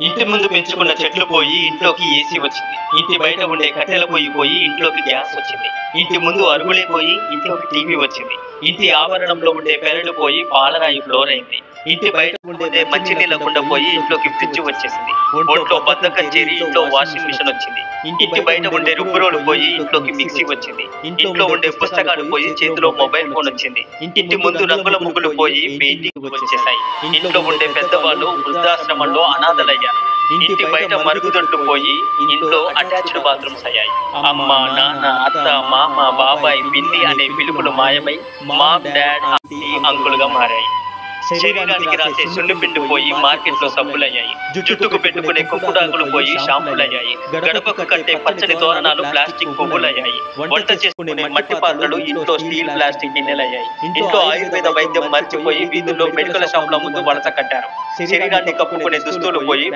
ఇంటి ముందు పెంచుకున్న చెట్లు పోయి ఇంట్లోకి ఏసీ వచ్చింది. ఇంటి బయట ఉండే కట్టెల పొయ్యి పోయి ఇంట్లోకి గ్యాస్ వచ్చింది. ఇంటి ముందు అరుగులే పోయి ఇంట్లోకి టీవీ వచ్చింది. ఇంటి ఆవరణంలో ఉండే పెరడు పోయి పాలరాయి ఫ్లోర్ అయింది. ఇంటి బయట ఉండే మంచినీళ్ళ కుండ పోయి ఇంట్లోకి ఫ్రిడ్జ్ వచ్చేసింది. ఒంట్లో బద్దకం చేరి ఇంట్లో వాషింగ్ మిషన్ వచ్చింది. ఇంటి బయట ఉండే రుబ్బురోలు పోయి ఇంట్లోకి మిక్సీ వచ్చింది. ఇంట్లో ఉండే పుస్తకాలు పోయి చేతిలో మొబైల్ ఫోన్ వచ్చింది. ఇంటి ముందు రంగుల ముగ్గులు పోయి పెయింటింగ్ వచ్చేసాయి. ఇంట్లో ఉండే పెద్దవాళ్ళు వృద్ధాశ్రమంలో అనాథలయ్యారు. ఇంటి బయట మరుగుదొడ్లు పోయి ఇంట్లో అటాచ్డ్ బాత్రూమ్స్ అయ్యాయి. అమ్మ, నాన్న, అత్త, మామ, బాబాయ్, పిన్ని అనే పిలుపులు మాయమై మామ్, డాడ్, ఆంటీ, అంకులుగా మారాయి. శరీరానికి రాసే సున్ను పిండి పోయి మార్కెట్ లో సబ్బులయ్యాయి. జుట్టుకు పెట్టుకునే కుక్కుడాకులు పోయి షాంపులయ్యాయి. గడపకు కట్టే పచ్చని తోరణాలు ప్లాస్టిక్ పువ్వులయ్యాయి. వంట చేసుకునే మట్టి పాత్రలు ఇంట్లో స్టీల్, ప్లాస్టిక్ గిన్నెలయ్యాయి. ఇంట్లో ఆయుర్వేద వైద్యం మర్చిపోయి వీధుల్లో మెడికల్ షాపుల ముందు వలస కట్టారు. శరీరాన్ని కప్పుకునే దుస్తులు పోయి